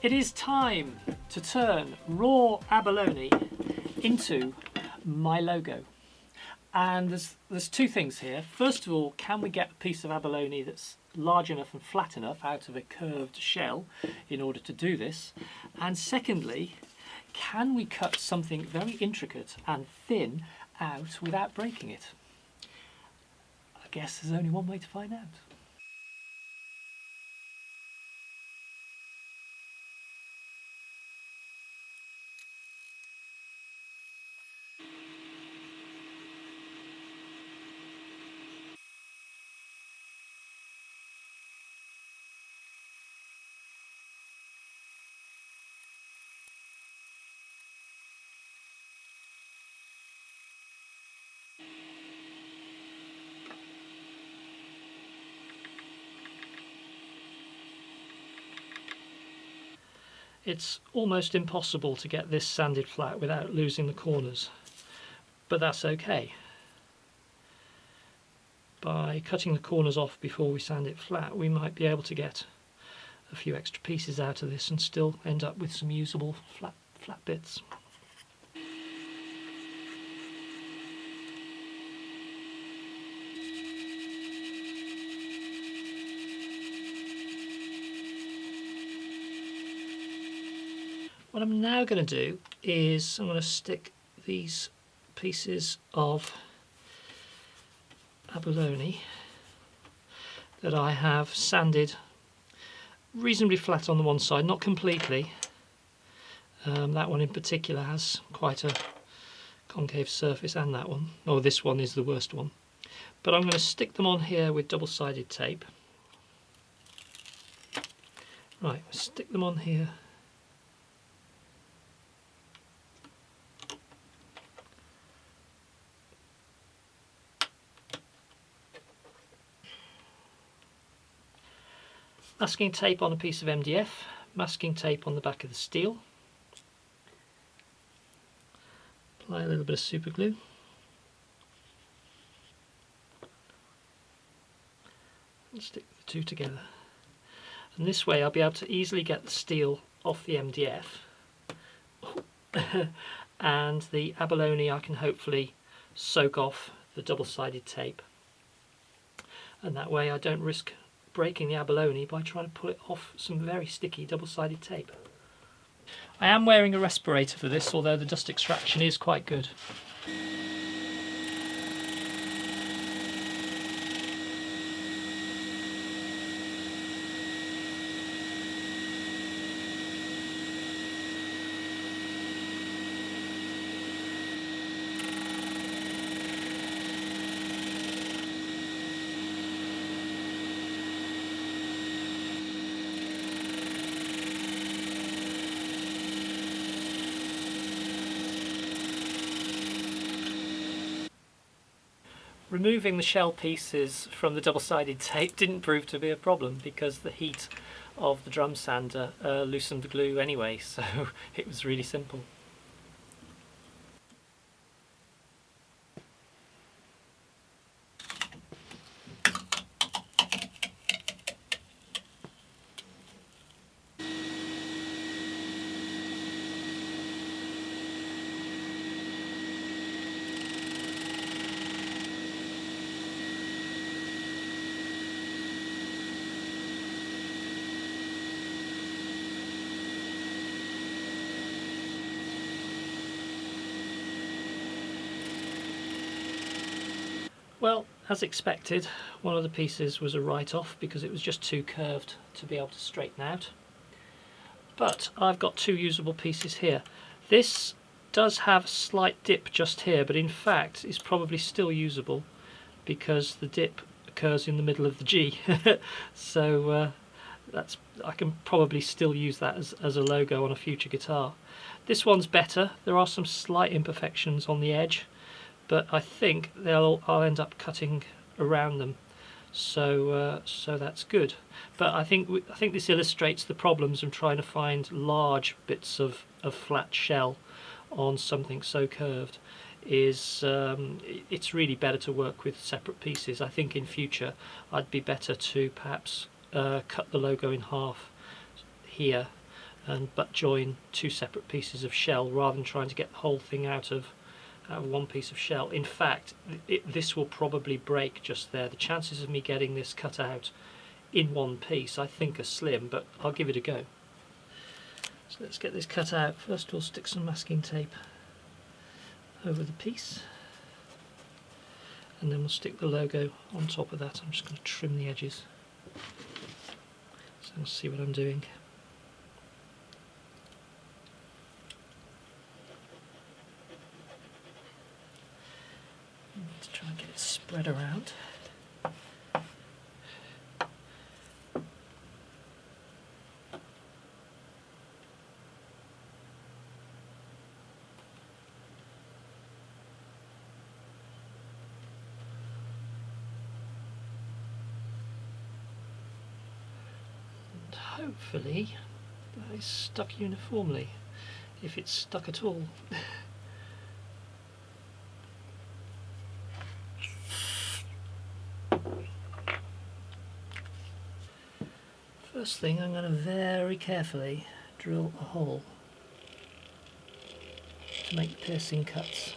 It is time to turn raw abalone into my logo. And there's two things here. First of all, can we get a piece of abalone that's large enough and flat enough out of a curved shell in order to do this? And secondly, can we cut something very intricate and thin out without breaking it? I guess there's only one way to find out. It's almost impossible to get this sanded flat without losing the corners, but that's okay. By cutting the corners off before we sand it flat, we might be able to get a few extra pieces out of this and still end up with some usable flat bits. What I'm now going to do is I'm going to stick these pieces of abalone that I have sanded reasonably flat on the one side, not completely. That one in particular has quite a concave surface, and that one, oh, this one is the worst one. But I'm going to stick them on here with double-sided tape. Right, stick them on here. Masking tape on a piece of MDF, masking tape on the back of the steel. Apply a little bit of super glue. And stick the two together. And this way I'll be able to easily get the steel off the MDF. And the abalone I can hopefully soak off the double-sided tape. And that way I don't risk breaking the abalone by trying to pull it off some very sticky double-sided tape. I am wearing a respirator for this, although the dust extraction is quite good. Removing the shell pieces from the double-sided tape didn't prove to be a problem because the heat of the drum sander loosened the glue anyway, so it was really simple. Well, as expected, one of the pieces was a write-off because it was just too curved to be able to straighten out. But I've got two usable pieces here. This does have a slight dip just here, but in fact is probably still usable because the dip occurs in the middle of the G. So I can probably still use that as a logo on a future guitar. This one's better. There are some slight imperfections on the edge, but I think I'll end up cutting around them so that's good. But I think this illustrates the problems of trying to find large bits of flat shell on something so curved. It's really better to work with separate pieces. I think in future I'd be better to perhaps cut the logo in half here and butt join two separate pieces of shell rather than trying to get the whole thing out of one piece of shell. In fact, this will probably break just there. The chances of me getting this cut out in one piece I think are slim, but I'll give it a go. So let's get this cut out. First we'll stick some masking tape over the piece, and then we'll stick the logo on top of that. I'm just going to trim the edges so we'll see what I'm doing. Let's try and get it spread around. Hopefully that is stuck uniformly, if it's stuck at all. First thing, I'm going to very carefully drill a hole to make piercing cuts.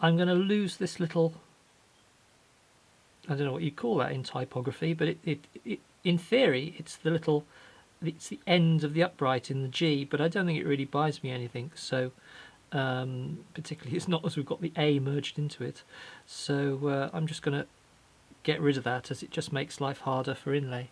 I'm going to lose this little, I don't know what you call that in typography, but it in theory it's the end of the upright in the G, but I don't think it really buys me anything. So particularly it's not as we've got the A merged into it. So I'm just going to get rid of that, as it just makes life harder for inlay.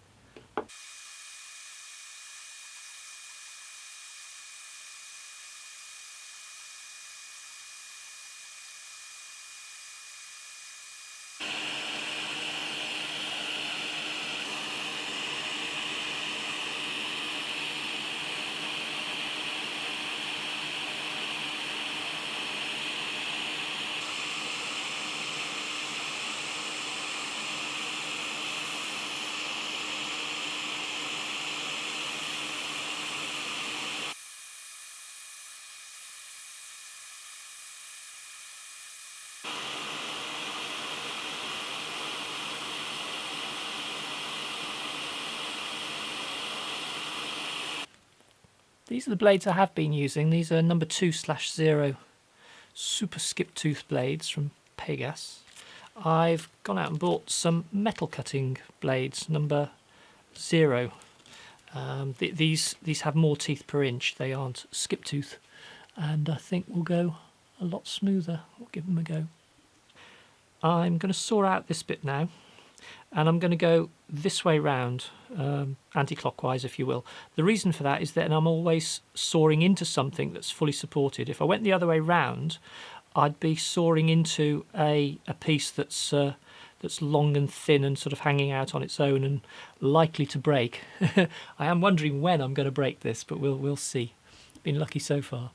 These are the blades I have been using. These are number 2/0 super skip tooth blades from Pegas. I've gone out and bought some metal cutting blades, number 0. These have more teeth per inch. They aren't skip tooth, and I think will go a lot smoother. We'll give them a go. I'm going to saw out this bit now, and I'm going to go this way round, anti-clockwise if you will. The reason for that is that I'm always sawing into something that's fully supported. If I went the other way round, I'd be sawing into a piece that's long and thin and sort of hanging out on its own and likely to break. I am wondering when I'm going to break this, but we'll see. Been lucky so far.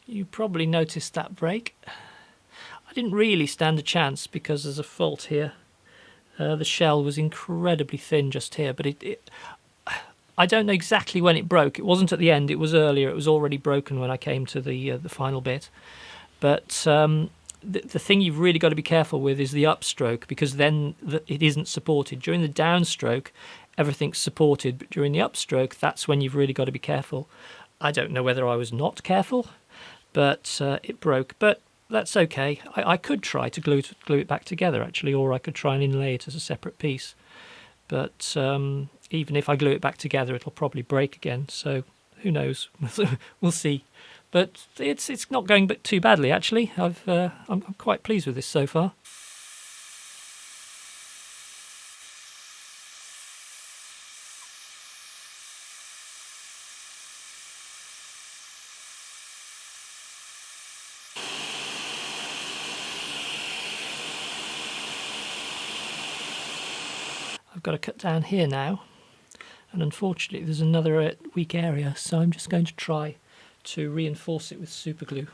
You probably noticed that break. I didn't really stand a chance because there's a fault here. The shell was incredibly thin just here, but I don't know exactly when it broke. It wasn't at the end, it was earlier. It was already broken when I came to the final bit. But the thing you've really got to be careful with is the upstroke, because then it isn't supported. During the downstroke, everything's supported, but during the upstroke, that's when you've really got to be careful. I don't know whether I was not careful, but it broke. But that's okay. I could try to glue it back together, actually, or I could try and inlay it as a separate piece. But even if I glue it back together, it'll probably break again. So who knows? We'll see. But it's not going too badly, actually. I'm quite pleased with this so far. I've got to cut down here now, and unfortunately there's another weak area, so I'm just going to try to reinforce it with super glue.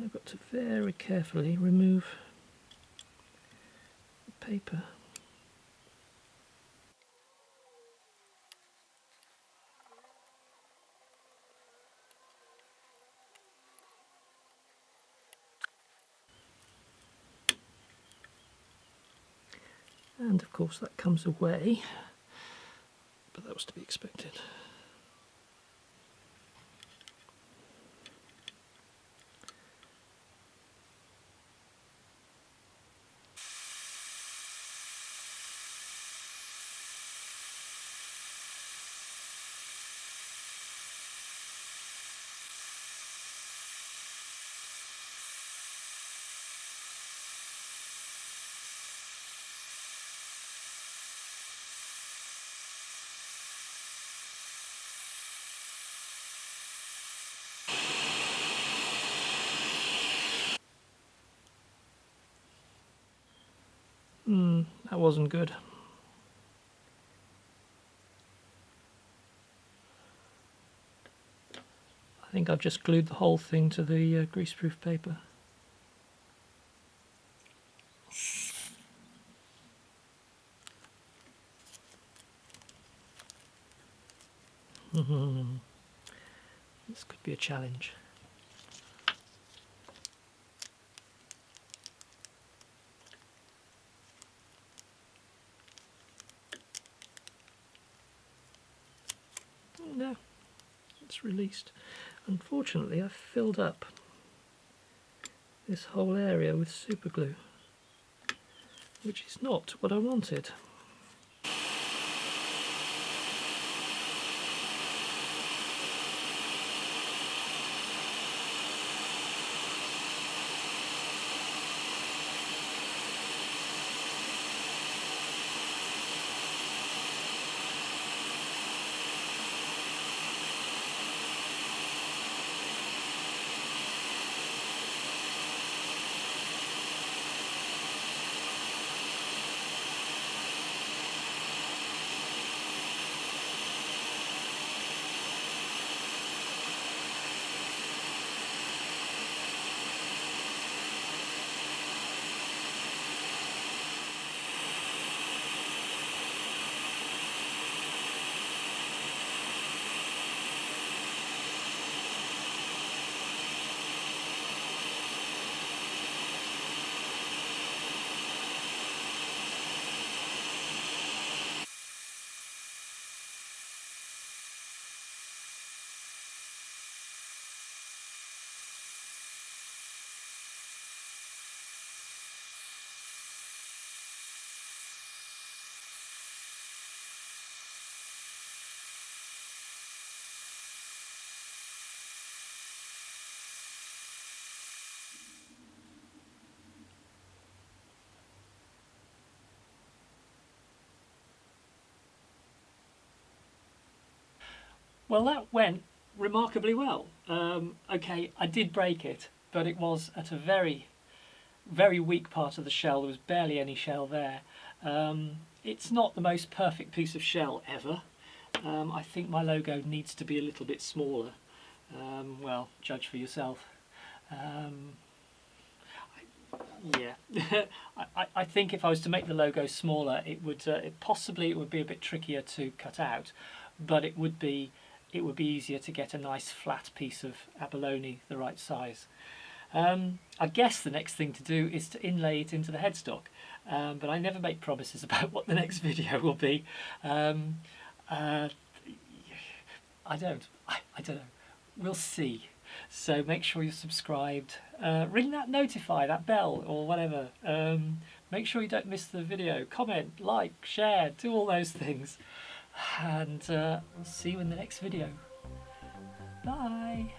I've got to very carefully remove the paper. And of course that comes away, but that was to be expected. That wasn't good. I think I've just glued the whole thing to the greaseproof paper. This could be a challenge. No, it's released. Unfortunately, I've filled up this whole area with super glue, which is not what I wanted. Well, that went remarkably well. Okay, I did break it, but it was at a very, very weak part of the shell. There was barely any shell there. It's not the most perfect piece of shell ever, I think my logo needs to be a little bit smaller. Well, judge for yourself. Yeah, I think if I was to make the logo smaller, it would possibly it would be a bit trickier to cut out, but it would be easier to get a nice flat piece of abalone the right size. I guess the next thing to do is to inlay it into the headstock, but I never make promises about what the next video will be. I don't know. We'll see. So make sure you're subscribed. Ring that that bell or whatever. Make sure you don't miss the video. Comment, like, share, do all those things. And we'll see you in the next video. Bye.